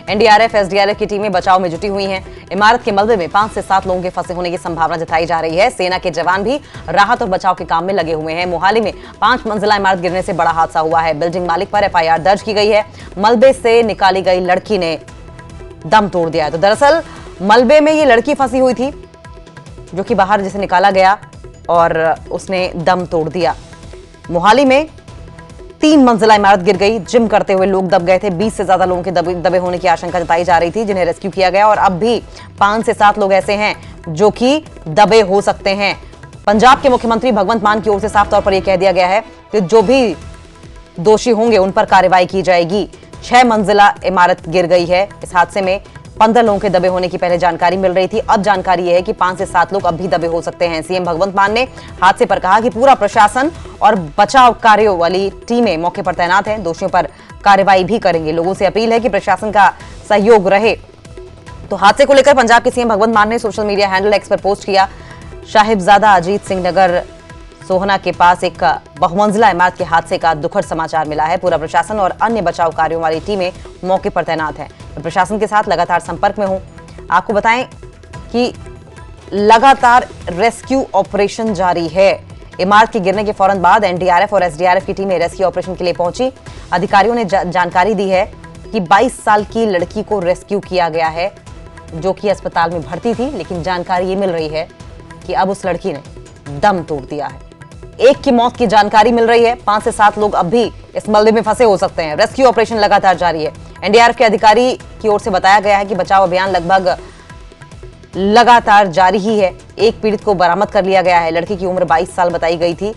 NDRF, SDRF की टीमें बचाव में जुटी हुई हैं। इमारत के मलबे में 5 से 7 लोगों के फंसे होने की संभावना जताई जा रही है। सेना के जवान भी राहत और बचाव के काम में लगे हुए हैं। मोहाली में 5 मंजिला इमारत गिरने से बड़ा हादसा हुआ है। बिल्डिंग मालिक पर एफआईआर दर्ज की गई है। मलबे से निकाली गई लड़की ने दम तोड़ दिया है। तो दरअसल मलबे में ये लड़की फंसी हुई थी, जो कि बाहर जिसे निकाला गया और उसने दम तोड़ दिया। मोहाली में 3 मंजिला इमारत गिर गई। जिम करते हुए लोग दब गए थे। 20 से ज्यादा लोगों के दबे होने की आशंका जताई जा रही थी, जिन्हें रेस्क्यू किया गया। और अब भी 5 से 7 लोग ऐसे हैं जो कि दबे हो सकते हैं। पंजाब के मुख्यमंत्री भगवंत मान की ओर से साफ तौर पर यह कह दिया गया है कि जो भी दोषी होंगे उन पर कार्रवाई की जाएगी। 6 मंजिला इमारत गिर गई है। इस हादसे में 15 लोगों के दबे होने की पहले जानकारी मिल रही थी। अब जानकारी यह है कि 5 से 7 लोग अब भी दबे हो सकते हैं। सीएम भगवंत मान ने हादसे पर कहा कि पूरा प्रशासन और बचाव कार्यों वाली टीमें मौके पर तैनात हैं। दोषियों पर कार्रवाई भी करेंगे। लोगों से अपील है कि प्रशासन का सहयोग रहे। तो हादसे को लेकर पंजाब के सीएम भगवंत मान ने सोशल मीडिया हैंडल एक्स पर पोस्ट किया। साहिबजादा अजीत सिंह नगर सोहना के पास एक बहुमंजिला इमारत के हादसे का दुखद समाचार मिला है। पूरा प्रशासन और अन्य बचाव कार्यों वाली टीमें मौके पर तैनात हैं। तो प्रशासन के साथ लगातार संपर्क में हूं। आपको बताएं कि लगातार रेस्क्यू ऑपरेशन जारी है। इमारत के गिरने के फौरन बाद एनडीआरएफ और एसडीआरएफ की टीमें रेस्क्यू ऑपरेशन के लिए पहुंची। अधिकारियों ने जानकारी दी है कि 22 साल की लड़की को रेस्क्यू किया गया है, जो कि अस्पताल में भर्ती थी। लेकिन जानकारी ये मिल रही है कि अब उस लड़की ने दम तोड़ दिया है। एक की मौत की जानकारी मिल रही है। 5 से 7 लोग अब भी इस मलबे में फंसे हो सकते हैं। रेस्क्यू ऑपरेशन लगातार जारी है। एनडीआरएफ के अधिकारी की ओर से बताया गया है कि बचाव अभियान लगभग लगातार जारी ही है। एक पीड़ित को बरामद कर लिया गया है। लड़की की उम्र 22 साल बताई गई थी,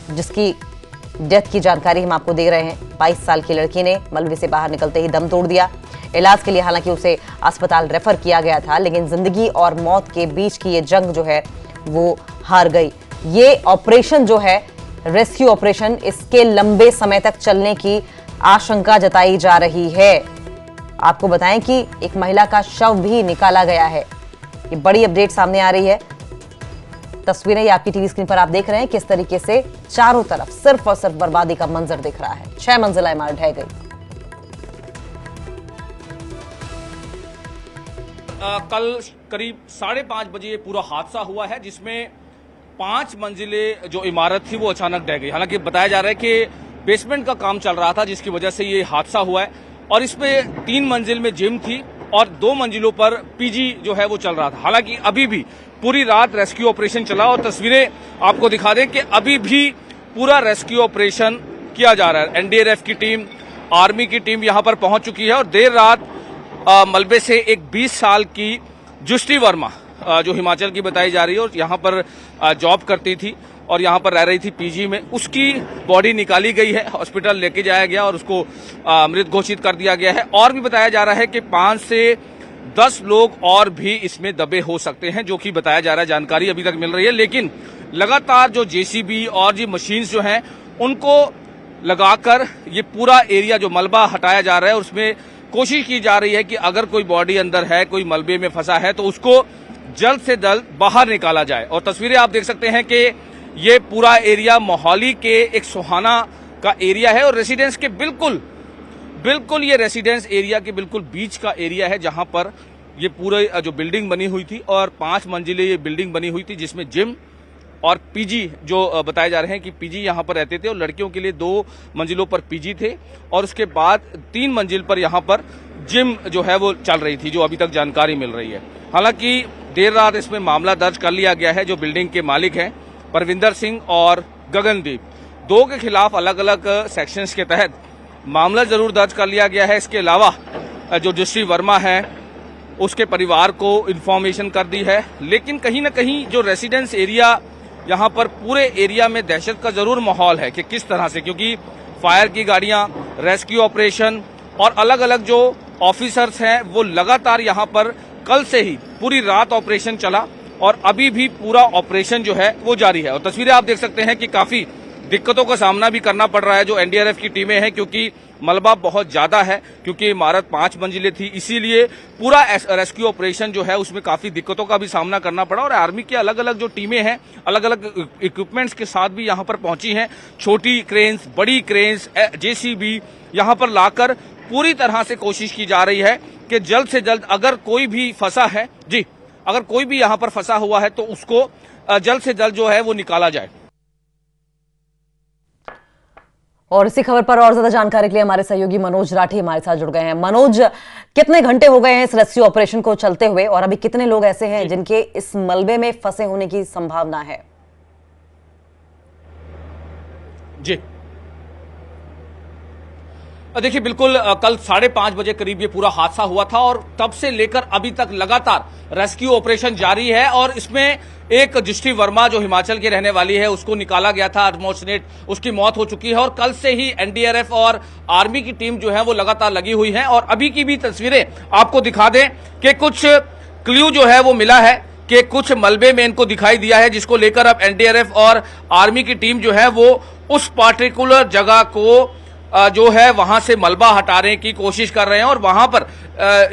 जिसकी डेथ की जानकारी हम आपको दे रहे हैं। 22 साल की लड़की ने मलबे से बाहर निकलते ही दम तोड़ दिया। इलाज के लिए हालांकि उसे अस्पताल रेफर किया गया था, लेकिन जिंदगी और मौत के बीच की ये जंग जो है वो हार गई। ये ऑपरेशन जो है रेस्क्यू ऑपरेशन, इसके लंबे समय तक चलने की आशंका जताई जा रही है। आपको बताएं कि एक महिला का शव भी निकाला गया है। ये बड़ी अपडेट सामने आ रही है। तस्वीरें ये आपकी टीवी स्क्रीन पर आप देख रहे हैं किस तरीके से चारों तरफ सिर्फ और सिर्फ बर्बादी का मंजर दिख रहा है। 6 मंजिला इमारत ढह गई। कल करीब 5:30 बजे ये पूरा हादसा हुआ है, जिसमें 5 मंजिले जो इमारत थी वो अचानक ढह गई। हालांकि बताया जा रहा है कि बेसमेंट का काम चल रहा था, जिसकी वजह से ये हादसा हुआ है। और इसमें 3 मंजिल में जिम थी और 2 मंजिलों पर पीजी जो है वो चल रहा था। हालांकि अभी भी पूरी रात रेस्क्यू ऑपरेशन चला और तस्वीरें आपको दिखा दें कि अभी भी पूरा रेस्क्यू ऑपरेशन किया जा रहा है। एनडीआरएफ की टीम, आर्मी की टीम यहाँ पर पहुंच चुकी है। और देर रात मलबे से एक 20 साल की जुष्टी वर्मा, जो हिमाचल की बताई जा रही है और यहाँ पर जॉब करती थी और यहाँ पर रह रही थी पीजी में, उसकी बॉडी निकाली गई है। हॉस्पिटल लेके जाया गया और उसको मृत घोषित कर दिया गया है। और भी बताया जा रहा है कि 5 से 10 लोग और भी इसमें दबे हो सकते हैं, जो कि बताया जा रहा है। जानकारी अभी तक मिल रही है, लेकिन लगातार जो जेसीबी और जी मशीन्स जो हैं उनको लगाकर ये पूरा एरिया जो मलबा हटाया जा रहा है, उसमें कोशिश की जा रही है कि अगर कोई बॉडी अंदर है, कोई मलबे में फंसा है, तो उसको जल्द से जल्द बाहर निकाला जाए। और तस्वीरें आप देख सकते हैं कि ये पूरा एरिया मोहाली के एक सोहाना का एरिया है और रेसिडेंस के बिल्कुल ये रेसिडेंस एरिया के बिल्कुल बीच का एरिया है, जहां पर ये पूरे जो बिल्डिंग बनी हुई थी और 5 मंजिले ये बिल्डिंग बनी हुई थी, जिसमें जिम और पीजी जो बताए जा रहे हैं कि पीजी यहाँ पर रहते थे और लड़कियों के लिए 2 मंजिलों पर पीजी थे और उसके बाद 3 मंजिल पर यहाँ पर जिम जो है वो चल रही थी, जो अभी तक जानकारी मिल रही है। हालांकि देर रात इसमें मामला दर्ज कर लिया गया है। जो बिल्डिंग के मालिक हैं परविंदर सिंह और गगनदीप, 2 के खिलाफ अलग अलग सेक्शंस के तहत मामला जरूर दर्ज कर लिया गया है। इसके अलावा जो जुष्टी वर्मा है उसके परिवार को इन्फॉर्मेशन कर दी है। लेकिन कहीं ना कहीं जो रेसिडेंस एरिया, यहाँ पर पूरे एरिया में दहशत का जरूर माहौल है कि किस तरह से, क्योंकि फायर की गाड़ियां, रेस्क्यू ऑपरेशन और अलग अलग जो ऑफिसर्स हैं वो लगातार यहाँ पर कल से ही पूरी रात ऑपरेशन चला और अभी भी पूरा ऑपरेशन जो है वो जारी है। और तस्वीरें आप देख सकते हैं कि काफी दिक्कतों का सामना भी करना पड़ रहा है जो एनडीआरएफ की टीमें हैं, क्योंकि मलबा बहुत ज्यादा है, क्योंकि इमारत 5 मंजिले थी, इसीलिए पूरा रेस्क्यू ऑपरेशन जो है उसमें काफी दिक्कतों का भी सामना करना पड़ा। और आर्मी की अलग अलग जो टीमें हैं अलग अलग इक्विपमेंट्स के साथ भी यहाँ पर पहुंची हैं। छोटी क्रेन्स, बड़ी क्रेन्स, जेसीबी यहाँ पर लाकर पूरी तरह से कोशिश की जा रही है कि जल्द से जल्द अगर कोई भी फंसा है, जी अगर कोई भी यहां पर फंसा हुआ है तो उसको जल्द से जल्द जो है वो निकाला जाए। और इसी खबर पर और ज्यादा जानकारी के लिए हमारे सहयोगी मनोज राठी हमारे साथ जुड़ गए हैं। मनोज, कितने घंटे हो गए हैं इस रेस्क्यू ऑपरेशन को चलते हुए और अभी कितने लोग ऐसे हैं जिनके इस मलबे में फंसे होने की संभावना है? जी देखिए, बिल्कुल कल 5:30 बजे करीब ये पूरा हादसा हुआ था और तब से लेकर अभी तक लगातार रेस्क्यू ऑपरेशन जारी है। और इसमें एक दृष्टि वर्मा जो हिमाचल की रहने वाली है उसको निकाला गया था, अनफॉर्चुनेट उसकी मौत हो चुकी है। और कल से ही एनडीआरएफ और आर्मी की टीम जो है वो लगातार लगी हुई है। और अभी की भी तस्वीरें आपको दिखा दें कि कुछ क्ल्यू जो है वो मिला है कि कुछ मलबे में इनको दिखाई दिया है, जिसको लेकर अब एनडीआरएफ और आर्मी की टीम जो है वो उस पार्टिकुलर जगह को जो है वहां से मलबा हटाने की कोशिश कर रहे हैं। और वहां पर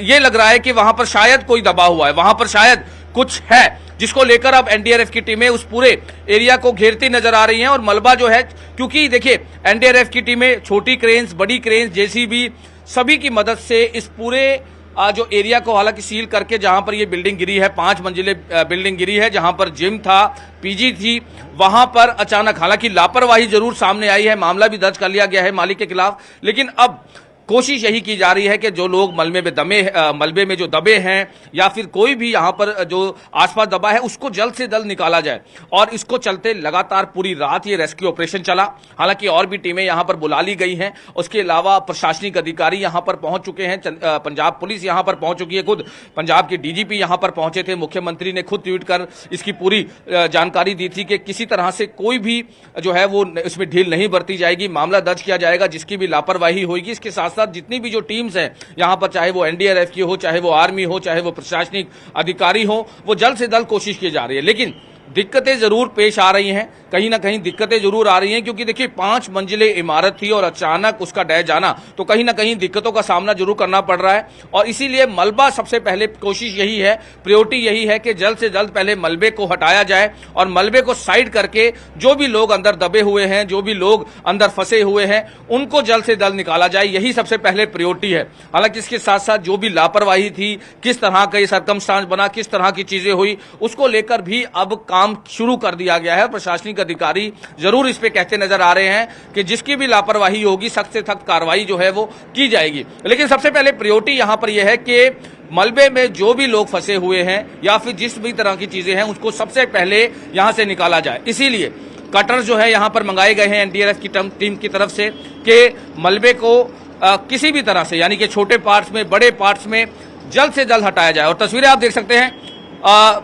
ये लग रहा है कि वहां पर शायद कोई दबा हुआ है, वहां पर शायद कुछ है, जिसको लेकर अब एनडीआरएफ की टीमें उस पूरे एरिया को घेरती नजर आ रही हैं। और मलबा जो है, क्योंकि देखिए एनडीआरएफ की टीमें छोटी क्रेन्स, बड़ी क्रेन्स, जेसीबी सभी की मदद से इस पूरे जो एरिया को हालांकि सील करके, जहां पर ये बिल्डिंग गिरी है, 5 मंजिले बिल्डिंग गिरी है, जहां पर जिम था, पीजी थी, वहां पर अचानक हालांकि लापरवाही जरूर सामने आई है, मामला भी दर्ज कर लिया गया है मालिक के खिलाफ। लेकिन अब कोशिश यही की जा रही है कि जो लोग मलबे में जो दबे हैं या फिर कोई भी यहां पर जो आसपास दबा है उसको जल्द से जल्द निकाला जाए। और इसको चलते लगातार पूरी रात ये रेस्क्यू ऑपरेशन चला। हालांकि और भी टीमें यहां पर बुला ली गई हैं, उसके अलावा प्रशासनिक अधिकारी यहां पर पहुंच चुके हैं, पंजाब पुलिस यहां पर पहुंच चुकी है, खुद पंजाब के डीजीपी यहां पर पहुंचे थे, मुख्यमंत्री ने खुद ट्वीट कर इसकी पूरी जानकारी दी थी कि किसी तरह से कोई भी जो है वो इसमें ढील नहीं बरती जाएगी, मामला दर्ज किया जाएगा जिसकी भी लापरवाही होगी। इसके साथ जितनी भी जो टीम्स हैं यहां पर, चाहे वो एनडीआरएफ की हो, चाहे वो आर्मी हो, चाहे वो प्रशासनिक अधिकारी हो, वो जल्द से जल्द कोशिश की जा रही है। लेकिन दिक्कतें जरूर पेश आ रही हैं, कहीं ना कहीं दिक्कतें जरूर आ रही हैं, क्योंकि देखिए 5 मंजिले इमारत थी और अचानक उसका ढह जाना, तो कहीं ना कहीं दिक्कतों का सामना जरूर करना पड़ रहा है। और इसीलिए मलबा सबसे पहले कोशिश यही है, प्रायोरिटी यही है कि जल्द से जल्द पहले मलबे को हटाया जाए और मलबे को साइड करके जो भी लोग अंदर दबे हुए हैं, जो भी लोग अंदर फंसे हुए हैं, उनको जल्द से जल्द निकाला जाए, यही सबसे पहले प्रायोरिटी है। हालांकि इसके साथ साथ जो भी लापरवाही थी, किस तरह का ये सर्कमस्टांस बना, किस तरह की चीजें हुई, उसको लेकर भी अब काम शुरू कर दिया गया है। प्रशासनिक अधिकारी जरूर इस पे कहते नजर आ रहे हैं कि जिसकी भी लापरवाही होगी सख्त से सख्त कार्रवाई जो है वो की जाएगी। लेकिन सबसे पहले प्रायोरिटी यहां पर यह है कि मलबे में जो भी लोग फंसे हुए हैं या फिर जिस भी तरह की चीजें हैं उसको सबसे पहले यहां से निकाला जाए। इसीलिए कटर जो है यहां पर मंगाए गए हैं एनडीआरएफ की टीम की तरफ से कि मलबे को किसी भी तरह से, यानी कि छोटे पार्ट्स में, बड़े पार्ट्स में जल्द से जल्द हटाया जाए। और तस्वीरें आप देख सकते हैं,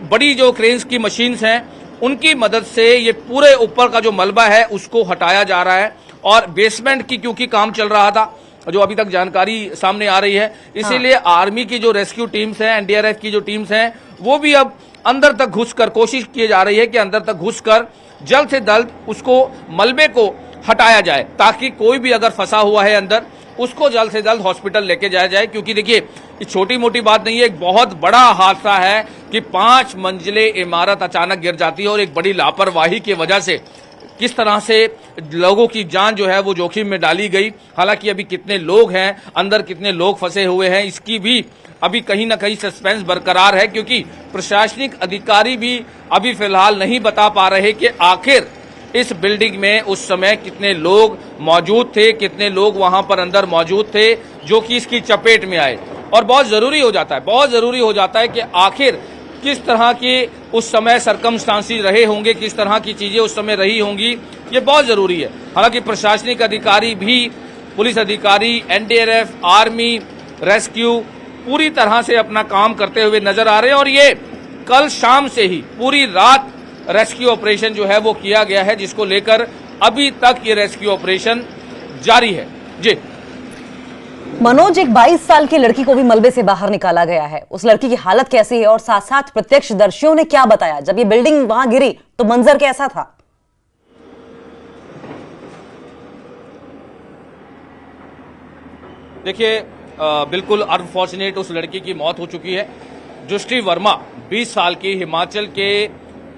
बड़ी जो क्रेन्स की मशीन्स हैं उनकी मदद से ये पूरे ऊपर का जो मलबा है उसको हटाया जा रहा है। और बेसमेंट की क्योंकि काम चल रहा था, जो अभी तक जानकारी सामने आ रही है, इसीलिए आर्मी की जो रेस्क्यू टीम्स हैं, एनडीआरएफ की जो टीम्स हैं, वो भी अब अंदर तक घुसकर कोशिश की जा रही है कि अंदर तक घुसकर जल्द से जल्द उसको मलबे को हटाया जाए, ताकि कोई भी अगर फंसा हुआ है अंदर उसको जल्द से जल्द हॉस्पिटल लेके जाया जाए। क्योंकि देखिए ये छोटी मोटी बात नहीं है, एक बहुत बड़ा हादसा है कि 5 मंजिले इमारत अचानक गिर जाती है और एक बड़ी लापरवाही की वजह से किस तरह से लोगों की जान जो है वो जोखिम में डाली गई। हालांकि अभी कितने लोग हैं अंदर, कितने लोग फंसे हुए हैं, इसकी भी अभी कहीं ना कहीं सस्पेंस बरकरार है, क्योंकि प्रशासनिक अधिकारी भी अभी फिलहाल नहीं बता पा रहे कि आखिर इस बिल्डिंग में उस समय कितने लोग मौजूद थे, कितने लोग वहां पर अंदर मौजूद थे जो कि इसकी चपेट में आए। और बहुत जरूरी हो जाता है कि आखिर किस तरह के उस समय सरकमस्टांसेस रहे होंगे, किस तरह की चीजें उस समय रही होंगी, ये बहुत जरूरी है। हालांकि प्रशासनिक अधिकारी भी, पुलिस अधिकारी, एनडीआरएफ, आर्मी, रेस्क्यू पूरी तरह से अपना काम करते हुए नजर आ रहे हैं। और ये कल शाम से ही पूरी रात रेस्क्यू ऑपरेशन जो है वो किया गया है, जिसको लेकर अभी तक ये रेस्क्यू ऑपरेशन जारी है। जी मनोज, एक 22 साल की लड़की को भी मलबे से बाहर निकाला गया है, उस लड़की की हालत कैसी है और साथ साथ प्रत्यक्षदर्शियों ने क्या बताया? जब ये बिल्डिंग वहां गिरी तो मंजर कैसा था? देखिए बिल्कुल अनफॉर्चुनेट उस लड़की की मौत हो चुकी है। दृष्टि वर्मा 20 साल की, हिमाचल के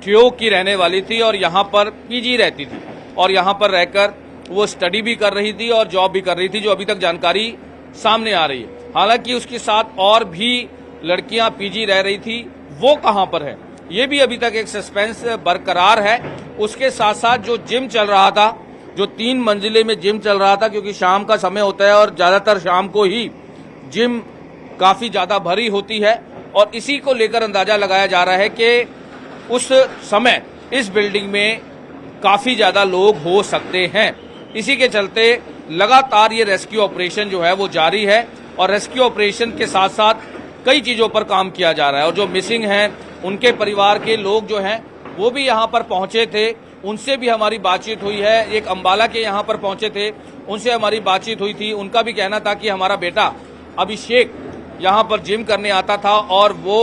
ठियोग की रहने वाली थी और यहाँ पर पीजी रहती थी और यहाँ पर रहकर वो स्टडी भी कर रही थी और जॉब भी कर रही थी, जो अभी तक जानकारी सामने आ रही है। हालांकि उसके साथ और भी लड़कियां पीजी रह रही थी, वो कहां पर है ये भी अभी तक एक सस्पेंस बरकरार है। उसके साथ साथ जो जिम चल रहा था, जो 3 मंजिले में जिम चल रहा था, क्योंकि शाम का समय होता है और ज्यादातर शाम को ही जिम काफी ज्यादा भरी होती है, और इसी को लेकर अंदाजा लगाया जा रहा है कि उस समय इस बिल्डिंग में काफी ज्यादा लोग हो सकते हैं। इसी के चलते लगातार ये रेस्क्यू ऑपरेशन जो है वो जारी है, और रेस्क्यू ऑपरेशन के साथ साथ कई चीजों पर काम किया जा रहा है। और जो मिसिंग हैं उनके परिवार के लोग जो हैं वो भी यहाँ पर पहुंचे थे, उनसे भी हमारी बातचीत हुई है। एक अंबाला के यहाँ पर पहुंचे थे, उनसे हमारी बातचीत हुई थी। उनका भी कहना था कि हमारा बेटा अभिषेक यहाँ पर जिम करने आता था और वो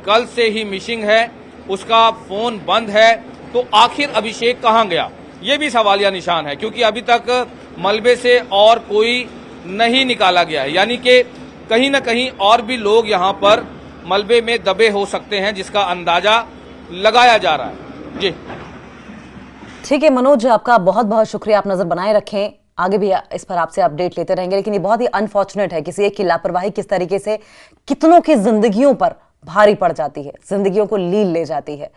कल से ही मिसिंग है, उसका फोन बंद है। तो आखिर अभिषेक कहाँ गया, ये भी सवालिया निशान है, क्योंकि अभी तक मलबे से और कोई नहीं निकाला गया है। यानी कि कहीं न कहीं और भी लोग यहाँ पर मलबे में दबे हो सकते हैं, जिसका अंदाजा लगाया जा रहा है। जी ठीक है मनोज, आपका बहुत बहुत शुक्रिया। आप नजर बनाए रखें, आगे भी इस पर आपसे अपडेट लेते रहेंगे। लेकिन ये बहुत ही अनफॉर्चुनेट है, किसी एक की लापरवाही किस तरीके से कितनों की जिंदगियों पर भारी पड़ जाती है, जिंदगियों को लील ले जाती है।